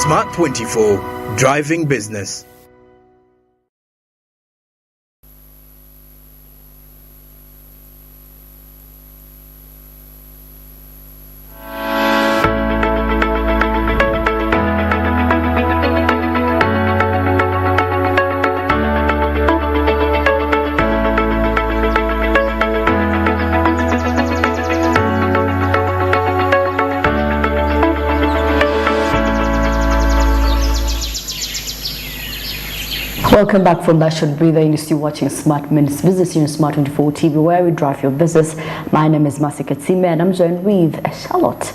Smart 24, driving business. Welcome back from that short breather. You're still watching Smart Minutes Business here on Smart 24 TV, where we drive your business. My name is Masi Katsime and I'm joined with Charlotte.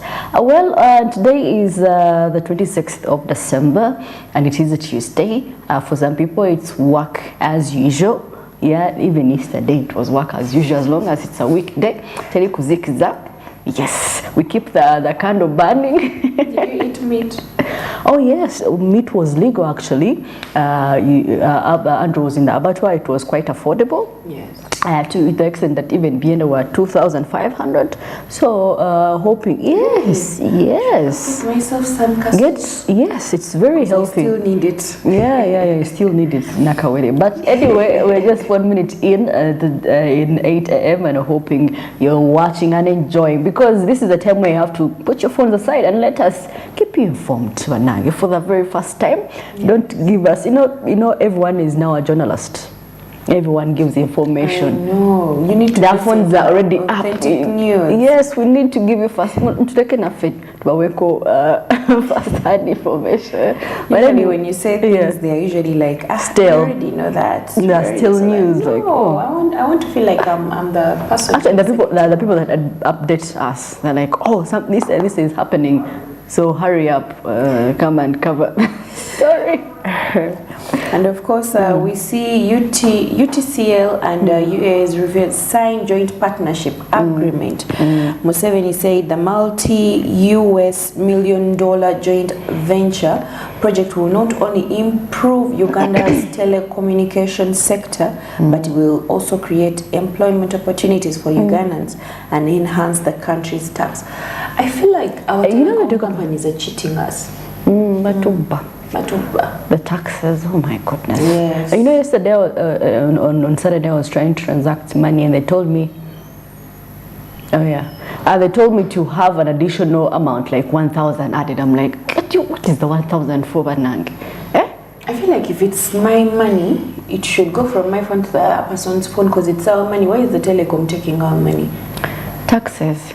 Today is the 26th of December and it is a Tuesday. For some people, it's work as usual. Yeah, even yesterday it was work as usual, as long as it's a weekday. Yes, we keep the candle burning. Did you eat meat? Oh yes, meat was legal actually. Andrew was in the abattoir. It was quite affordable. Yes. To the extent that even Vienna were 2,500. So hoping, yes. Give myself some custard. Yes, it's very healthy. I still need it. Yeah, you still need it, Nakawele. But anyway, we're just 1 minute in 8 a.m. and hoping you're watching and enjoying, because this is the time where you have to put your phones aside and let us keep you informed. For the very first time, Don't give us, you know, everyone is now a journalist. Everyone gives information. No, you need to. Their phones are already up. Authentic news. Yes, we need to give you first. To take enough first-hand information. But anyway, when you say things, they're usually like, still, I already know that. They're still news. Like, no, I want to feel like I'm the person. Actually, the people that update us, they're like, oh, this is happening. So hurry up, come and cover. Sorry. And of course, we see UTCL and UA's revealed signed joint partnership agreement. Museveni said the multi-US $1 million joint venture project will not only improve Uganda's telecommunications sector, but will also create employment opportunities for Ugandans and enhance the country's tax. I feel like our telecom companies are cheating us. The taxes, oh my goodness. Yes. You know, yesterday on Saturday I was trying to transact money and they told me, they told me to have an additional amount, like 1,000 added. I'm like, what is the 1,000 for, Banang? I feel like if it's my money, it should go from my phone to the other person's phone because it's our money. Why is the telecom taking our money? Taxes,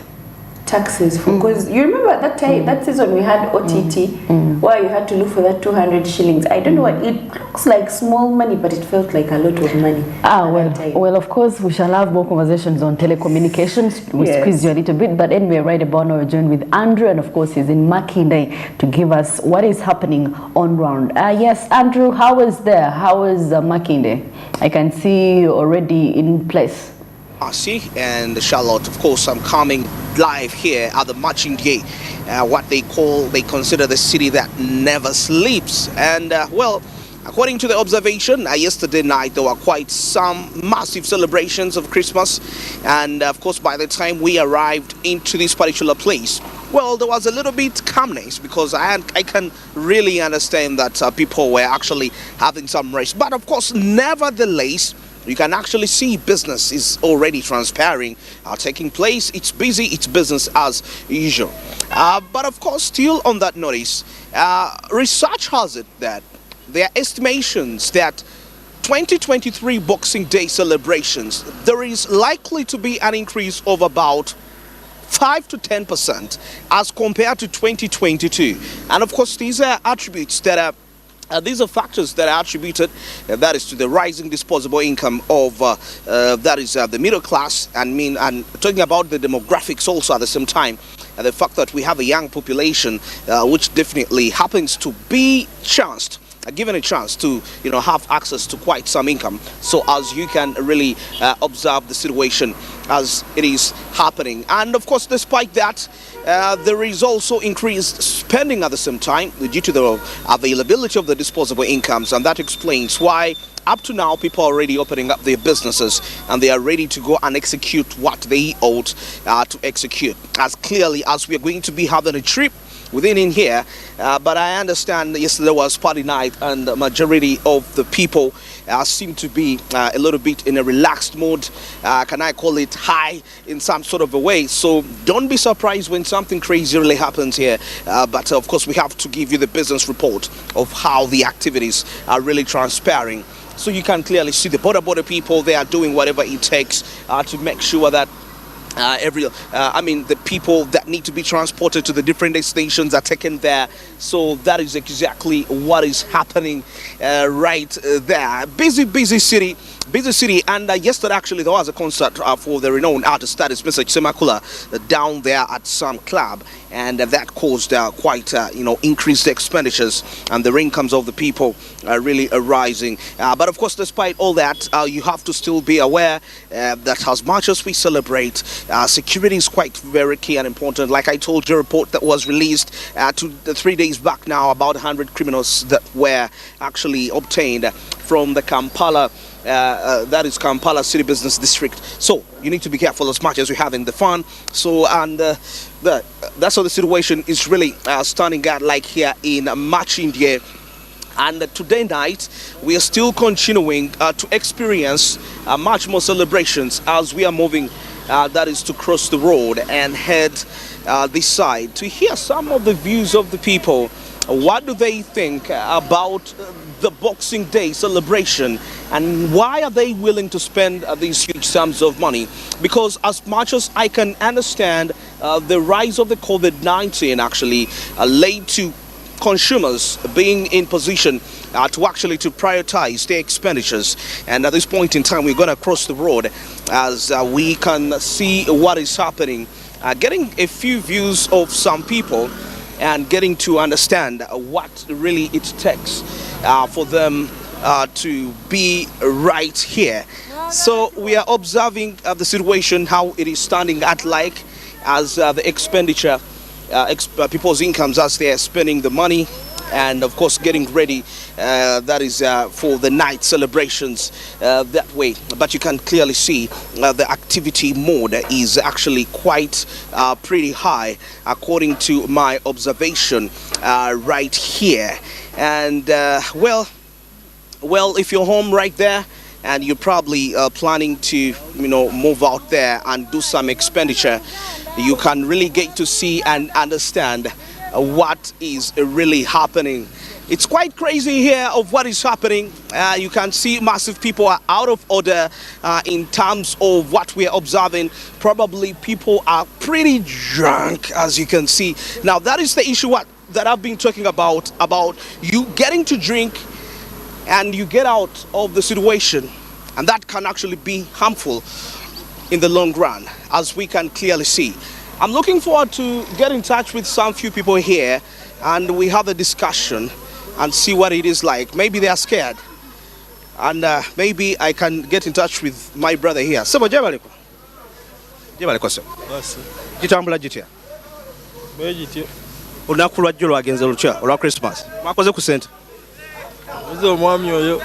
because you remember that time, that season we had OTT where you had to look for that 200 shillings. I don't know what it looks like, small money, but it felt like a lot of money. Well, of course we shall have more conversations on telecommunications. We squeeze you a little bit, but anyway, right about now we're joined with Andrew, and of course he's in Makinde to give us what is happening on ground. Yes, Andrew, how is Makinde? I can see you already in place. Asi and Charlotte, of course, I'm coming live here at the Makinde, what they consider the city that never sleeps. And well, according to the observation, yesterday night there were quite some massive celebrations of Christmas, and of course by the time we arrived into this particular place, well, there was a little bit calmness, because I can really understand that people were actually having some rest. But of course, nevertheless, you can actually see business is already transpiring, taking place. It's busy, it's business as usual. But of course, still on that notice, research has it that there are estimations that 2023 Boxing Day celebrations, there is likely to be an increase of about 5 to 10% as compared to 2022. And of course, these are attributes that are these are factors that are attributed, that is to the rising disposable income of the middle class, and talking about the demographics also at the same time, and the fact that we have a young population which definitely happens to be given a chance to have access to quite some income. So as you can really observe the situation as it is happening, and of course despite that, there is also increased spending at the same time due to the availability of the disposable incomes, and that explains why up to now people are already opening up their businesses and they are ready to go and execute what they ought to execute. As clearly as we are going to be having a trip within in here, but I understand yesterday was party night and the majority of the people seem to be a little bit in a relaxed mood. Can I call it high in some sort of a way? So don't be surprised when something crazy really happens here. But of course, we have to give you the business report of how the activities are really transpiring. So you can clearly see the border people, they are doing whatever it takes to make sure that the people that need to be transported to the different destinations are taken there. So that is exactly what is happening right there. Busy city. And yesterday actually there was a concert for the renowned artist that is Mr. Semakula down there at some club, and that caused quite increased expenditures, and the incomes of the people are really rising. But of course, despite all that, you have to still be aware that as much as we celebrate, security is quite very key and important. Like I told you, a report that was released 3 days back now about 100 criminals that were actually obtained from the Kampala that is Kampala City Business District. So you need to be careful as much as we have in the fun. So that's how the situation is really standing out like here in Machindia. And today night we are still continuing to experience much more celebrations as we are moving that is to cross the road and head this side to hear some of the views of the people. What do they think about the Boxing Day celebration, and why are they willing to spend these huge sums of money? Because as much as I can understand, the rise of the COVID-19 actually led to consumers being in position to prioritize their expenditures. And at this point in time, we're going to cross the road as we can see what is happening, getting a few views of some people and getting to understand what really it takes for them to be right here. So we are observing the situation, how it is standing at like as the expenditure, people's incomes as they are spending the money, and of course getting ready that is for the night celebrations that way. But you can clearly see the activity mode is actually quite pretty high according to my observation right here. And well, if you're home right there and you're probably planning to move out there and do some expenditure, you can really get to see and understand what is really happening. It's quite crazy here of what is happening. You can see massive people are out of order in terms of what we are observing. Probably people are pretty drunk, as you can see. Now that is the issue that I've been talking about you getting to drink and you get out of the situation, and that can actually be harmful in the long run, as we can clearly see. I'm looking forward to get in touch with some few people here and we have a discussion and see what it is like. Maybe they are scared, and maybe I can get in touch with my brother here. Sebo jebaliko. Jebaliko se. Jitambula jitya. Bejitye. Olunaku lwajjo lwagenze lutya olwa Christmas. Mwakoze ku sente. Uzo mwami oyo.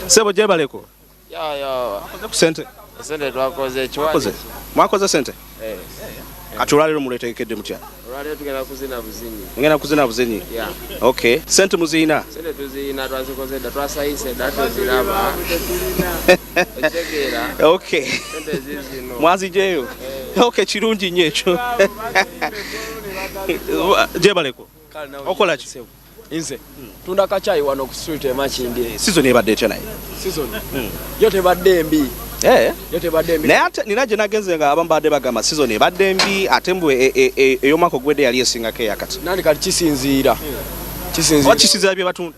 Sebo jebaliko. Ya. Mwakoze ku sente. Sente twakoze chiwaje. Mwakoze sente? Kati olwaliro muletekedde mutya? Olwaliro tugenda kuzina buzinyi. Ngenda kuzina buzinyi? Yeah. Okay. Sente muzina? Sente tuzina twazikoze da twasayise da tuziraba. Ochegeera. Okay. Sente zizino. Mwazijeyo? Okay, kirungi nnyo ekyo. Jebaleko. Okola ki? Inze. Tunda kachai wano ku street e Machindia. Season ebadde etya naye? Season. Yote badde mbi. Yote badde mbi. Naye ate nina gye nagenze nga abamu badde bagamba season ebadde mbi, ate mbu ey'omwaka ogwedde yali esingako eyakati. Nani kati kisinziira. Oba kisinziira bye batunda?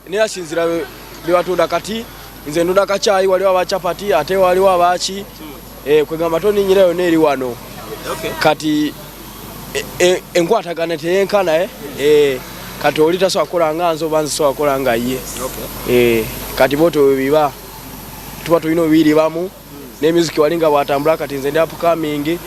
Nina sinziira bye batunda kati. Nze ndunda kachai waliwo abachapati ate waliwo abachi. Kwegamba toninyira yonna eri wano. Okay. Kati enkwatagana teyenkana kati oli tasobola kukola nga nze oba nze sobola kukola nga ye. Okay. Kati boto biba tuba tulina obiribamu n'emuziki walinga bwatambula kati nze ndi upcoming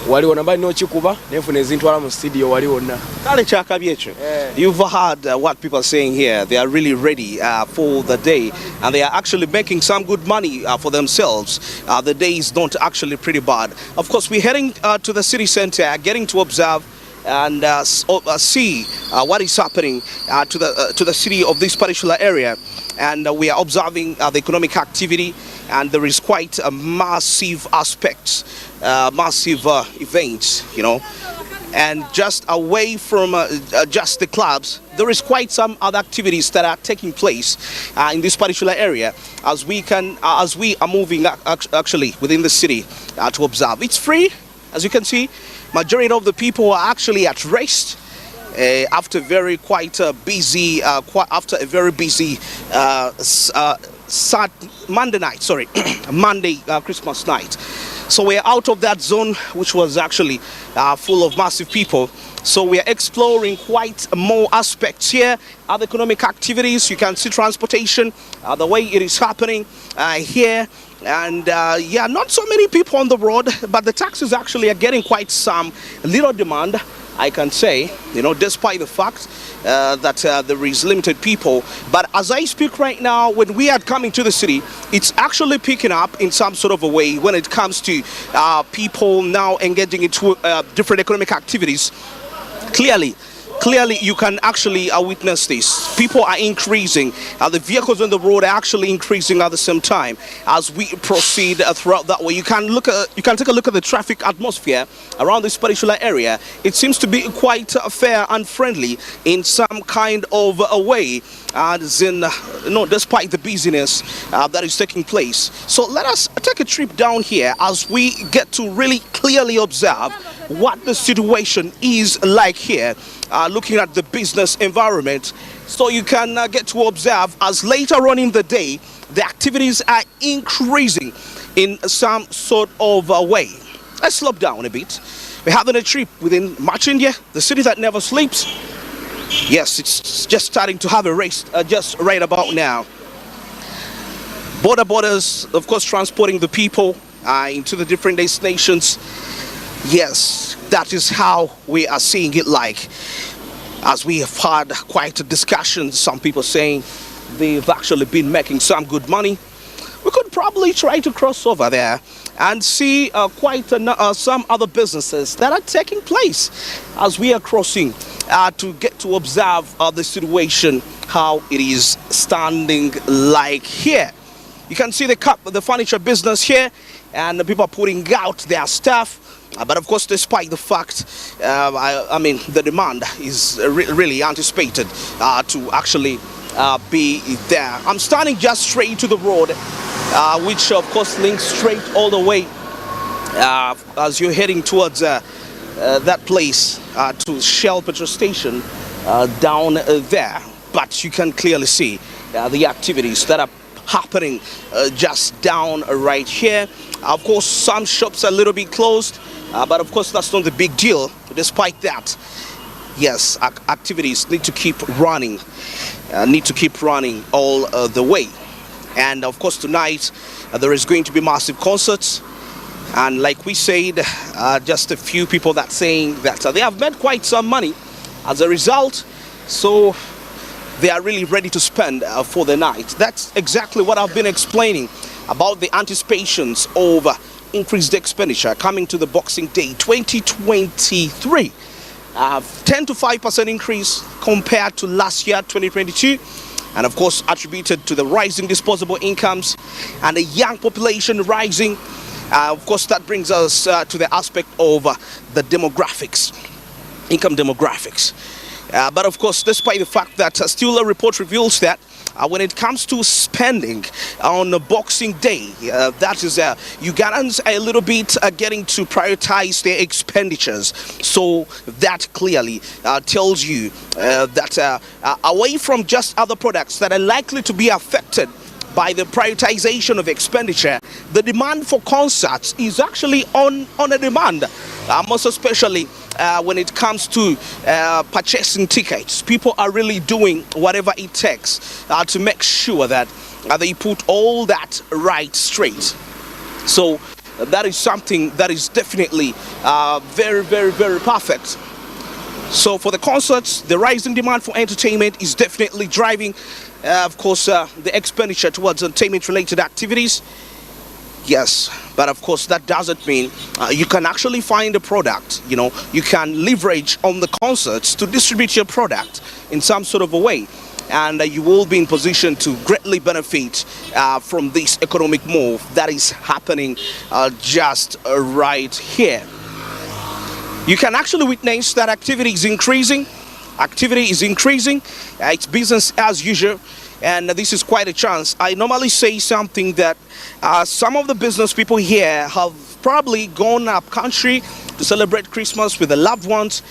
waliwo nambali n'okikuba nefuna ezintwala mu studio wali wonna. Kale kyakabi ekyo. You've heard what people are saying here. They are really ready for the day, and they are actually making some good money for themselves. The day is not actually pretty bad. Of course, we're heading to the city center, getting to observe and see what is happening to the city of this particular area. And we are observing the economic activity, and there is quite a massive aspects, massive events, you know. And just away from just the clubs, there is quite some other activities that are taking place in this particular area, as we are moving actually within the city to observe. It's free, as you can see. Majority of the people are actually at rest after a very busy Monday night, sorry, Monday Christmas night. So we are out of that zone, which was actually full of massive people. So we are exploring quite more aspects here, other economic activities. You can see transportation, the way it is happening here. And yeah, not so many people on the road, but the taxis actually are getting quite some little demand, I can say, you know, despite the fact that there is limited people. But as I speak right now, when we are coming to the city, it's actually picking up in some sort of a way when it comes to people now engaging into different economic activities. Clearly, you can actually witness this. People are increasing. The vehicles on the road are actually increasing at the same time as we proceed throughout that way. You can take a look at the traffic atmosphere around this particular area. It seems to be quite fair and friendly in some kind of a way, as in, despite the busyness that is taking place. So let us take a trip down here as we get to really clearly observe what the situation is like here, looking at the business environment, so you can get to observe as later on in the day the activities are increasing in some sort of a way. Let's slow down a bit. We're having a trip within March India, the city that never sleeps. Yes, it's just starting to have a race just right about now. Borders, of course, transporting the people into the different destinations. Yes, that is how we are seeing it like. As we have had quite a discussion, some people saying they've actually been making some good money. We could probably try to cross over there and see some other businesses that are taking place as we are crossing to get to observe the situation, how it is standing like here. You can see the furniture business here, and the people are putting out their stuff. But of course, despite the fact, I mean, the demand is really anticipated to actually be there. I'm standing just straight to the road, which of course links straight all the way as you're heading towards that place to Shell petrol station down there. But you can clearly see the activities that are happening just down right here. Of course, some shops are a little bit closed, but of course that's not the big deal. Despite that, yes, activities need to keep running all the way. And of course tonight there is going to be massive concerts, and like we said, just a few people that saying that they have made quite some money as a result, so they are really ready to spend for the night. That's exactly what I've been explaining about the anticipations of increased expenditure coming to the Boxing Day 2023. 10 to 5% increase compared to last year, 2022. And of course, attributed to the rising disposable incomes and the young population rising. Of course, that brings us to the aspect of the demographics, income demographics. But of course, despite the fact that still a report reveals that when it comes to spending on Boxing Day, that is Ugandans a little bit getting to prioritize their expenditures. So that clearly tells you that away from just other products that are likely to be affected by the prioritization of expenditure, the demand for concerts is actually on a demand, most especially when it comes to purchasing tickets. People are really doing whatever it takes to make sure that they put all that right straight. So that is something that is definitely very, very, very perfect. So for the concerts, the rising demand for entertainment is definitely driving, of course, the expenditure towards entertainment-related activities. Yes, But of course, that doesn't mean you can actually find a product. You know, you can leverage on the concerts to distribute your product in some sort of a way. And you will be in position to greatly benefit from this economic move that is happening just right here. You can actually witness that activity is increasing. Activity is increasing. It's business as usual. And this is quite a chance. I normally say something that some of the business people here have probably gone up country to celebrate Christmas with their loved ones.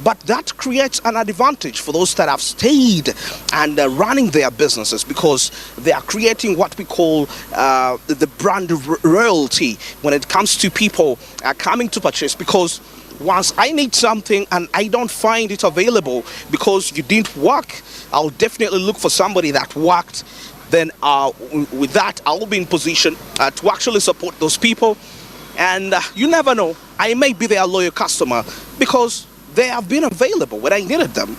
But that creates an advantage for those that have stayed and running their businesses, because they are creating what we call the brand royalty when it comes to people coming to purchase. Because once I need something and I don't find it available because you didn't work, I'll definitely look for somebody that worked. Then with that, I'll be in position to actually support those people. And you never know, I may be their loyal customer because they have been available when I needed them.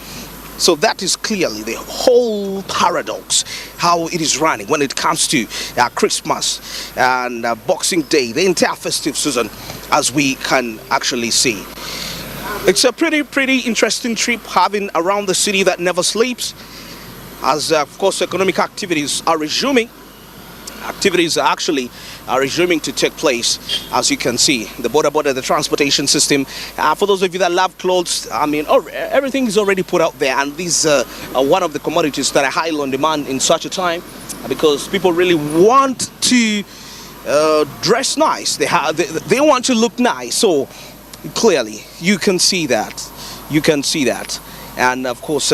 So that is clearly the whole paradox, how it is running when it comes to Christmas and Boxing Day, the entire festive season, as we can actually see. It's a pretty interesting trip having around the city that never sleeps, as of course economic activities are resuming. Activities are actually resuming to take place, as you can see. The border, the transportation system. For those of you that love clothes, I mean, everything is already put out there, and these are one of the commodities that are highly on demand in such a time, because people really want to dress nice. They want to look nice. So clearly, you can see that. You can see that, and of course,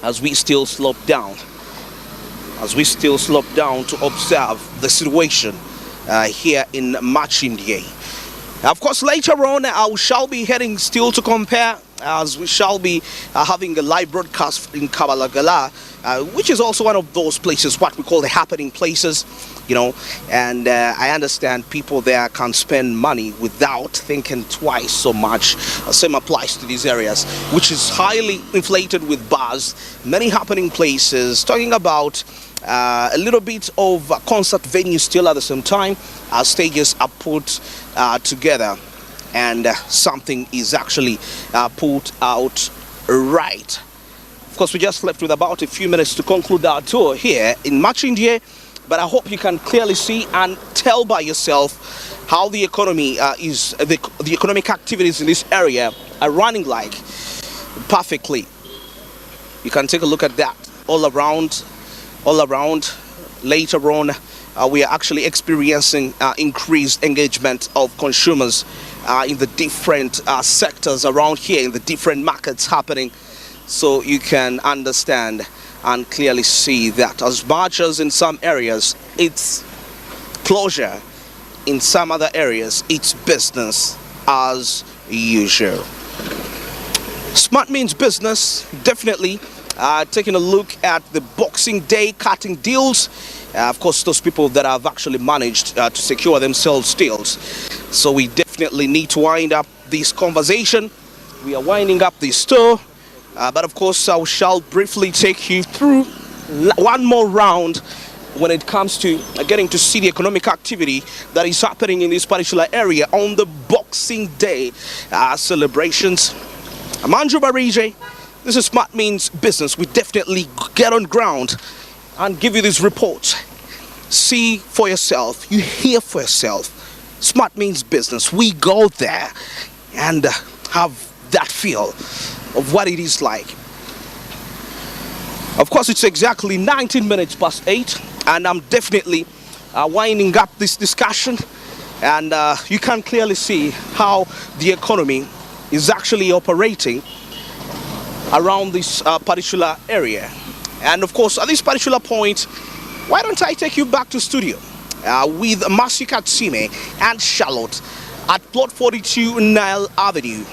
as we still slope down. To observe the situation here in Machindier. Of course, later on, we shall be heading still to compare, as we shall be having a live broadcast in Kabalagala, which is also one of those places, what we call the happening places, you know, and I understand people there can spend money without thinking twice so much. Same applies to these areas, which is highly inflated with bars, many happening places, talking about a little bit of concert venues still at the same time. Stages are put together, and something is actually put out right. Of course, we just left with about a few minutes to conclude our tour here in Machindier, but I hope you can clearly see and tell by yourself how the economy the economic activities in this area are running like perfectly. You can take a look at that all around. Later on, we are actually experiencing increased engagement of consumers in the different sectors around here, in the different markets happening. So you can understand and clearly see that as much as in some areas it's closure, in some other areas it's business as usual. Smart means business, definitely. Taking a look at the Boxing Day cutting deals. Of course, those people that have actually managed to secure themselves deals. So we definitely need to wind up this conversation. We are winding up this tour. But of course, I shall briefly take you through one more round when it comes to getting to see the economic activity that is happening in this particular area on the Boxing Day celebrations. I'm Andrew Barije. This is Smart Means Business. We definitely get on ground and give you this report. See for yourself. You hear for yourself. Smart Means Business. We go there and have that feel of what it is like. Of course, it's exactly 19 minutes past 8, and I'm definitely winding up this discussion. And you can clearly see how the economy is actually operating around this particular area. And of course, at this particular point, why don't I take you back to studio with Mercy Katsime and Charlotte at plot 42 Nile Avenue.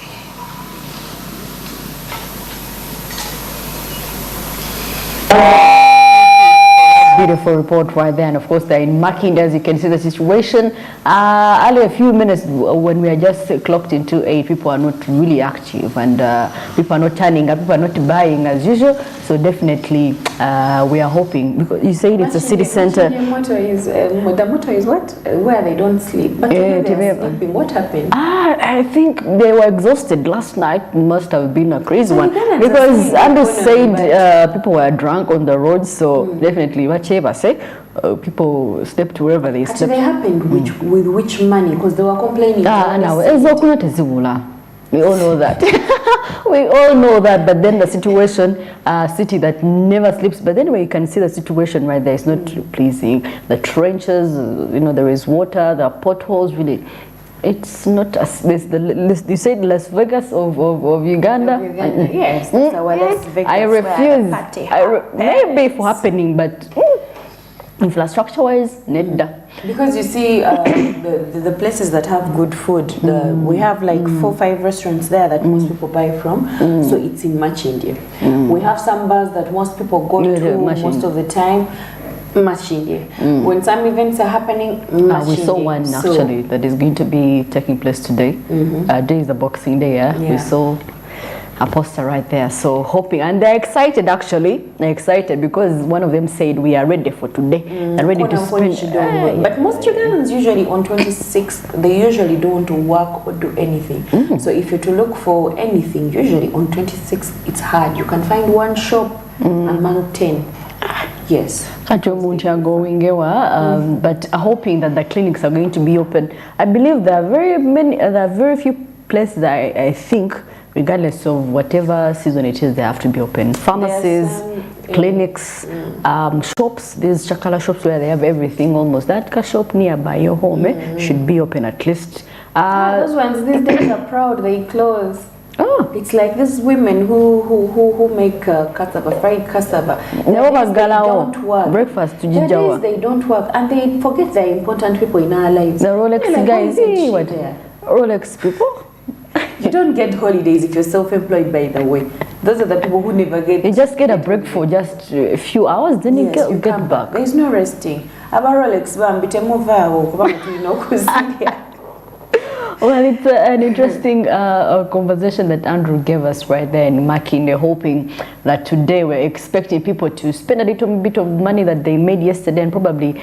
Beautiful report right there, and of course they're in Machindier, as you can see the situation. Earlier, a few minutes when we are just clocked into 8, people are not really active, and people are not turning up, people are not buying as usual. So definitely we are hoping, because you said it's a city center. The motto is what? Where they don't sleep. But today they are sleeping. What happened? I think they were exhausted last night. Must have been a crazy one, because Andrew said people were drunk on the road, so definitely whatever say. People slept wherever they slept. They happened with which money? Because they were complaining. We all know that. We all know that. But then the situation, city that never sleeps. But anyway, you can see the situation right there. It's not pleasing. The trenches, there is water. There are potholes. Really, it's not as this. You said Las Vegas of Uganda. Yes, that's our Las Vegas. I refuse. Maybe for happening, but. Infrastructure-wise, because you see the places that have good food, we have like 4 or 5 restaurants there that most people buy from, so it's in Machindi. We have some bars that most people go to most of the time. Machindi. When some events are happening, we saw one actually that is going to be taking place today. Today is the Boxing Day. We saw a poster right there, so hoping, and they're excited actually. They're excited because one of them said we are ready for today. They're ready to spend. But most Ugandans usually on 26th they usually don't work or do anything. So if you're to look for anything, usually on 26th it's hard. You can find one shop among 10. Yes. But hoping that the clinics are going to be open. I believe there are very few places that I think, regardless of whatever season it is, they have to be open. Pharmacies, clinics, shops. There's chakala shops where they have everything almost. That shop nearby your home should be open at least. Those ones these days are proud. They close. Oh, it's like these women who make cassava, fried cassava. They don't work. Breakfast to Jijawa. They don't work, and they forget they're important people in our lives. The Rolex guys, Rolex people. You don't get holidays if you're self-employed, by the way. Those are the people who never get. You just get a break for just a few hours, then you get back. There's no resting. About Rolex, Well, it's an interesting conversation that Andrew gave us right there in Makinde, hoping that today we're expecting people to spend a little bit of money that they made yesterday and probably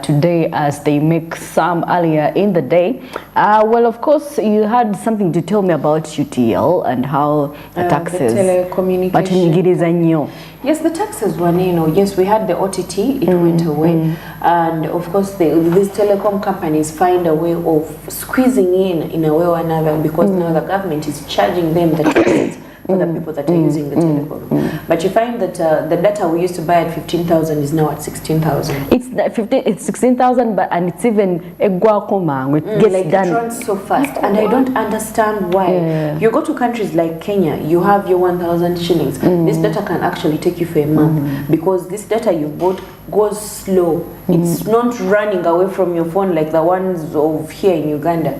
today as they make some earlier in the day. Well, of course, you had something to tell me about UTL and how the taxes. The telecommunication. Yes, the taxes were, yes, we had the OTT, it went away. And of course, these telecom companies find a way of squeezing in a way or another, because now the government is charging them the taxes for the people that are using the telecom. But you find that the data we used to buy at 15,000 is now at 16,000. It's 16,000, and it's even a guacamole. It gets done. It runs so fast, and I don't understand why. You go to countries like Kenya, you have your 1,000 shillings. This data can actually take you for a month, because this data you bought goes slow. It's not running away from your phone like the ones of here in Uganda.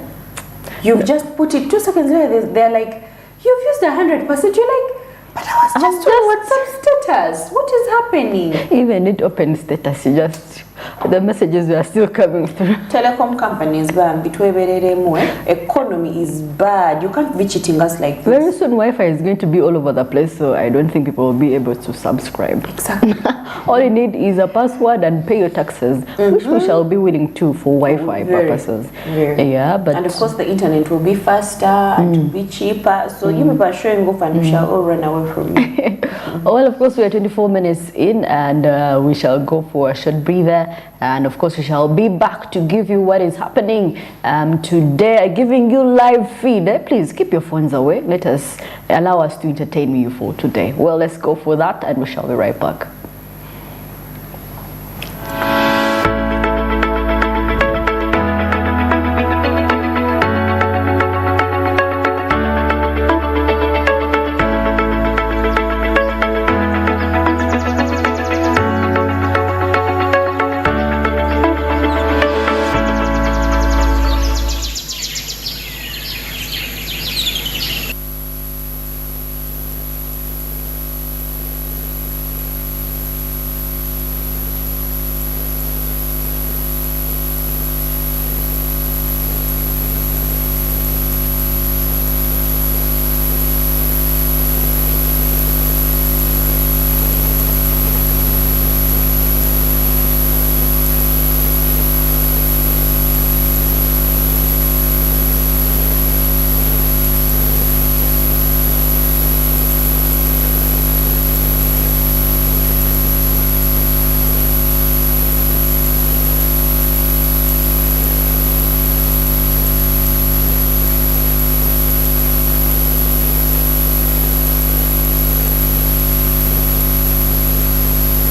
You've just put it 2 seconds later, they're like, you've used 100%. You're like, but I was just on WhatsApp status. What is happening? Even it open status, you just, the messages are still coming through. Telecom companies, economy is bad. You can't be cheating us like this. Very soon Wi-Fi is going to be all over the place, so I don't think people will be able to subscribe. Exactly. All you need is a password and pay your taxes, which we shall be willing to for Wi-Fi purposes. Yeah, but and of course the internet will be faster and will be cheaper. So you people are showing off, and we shall all run away from you. Well, of course, we are 24 minutes in, and we shall go for a short breather. And of course, we shall be back to give you what is happening today, giving you live feed. Please keep your phones away. Let us allow us to entertain you for today. Well, let's go for that, and we shall be right back.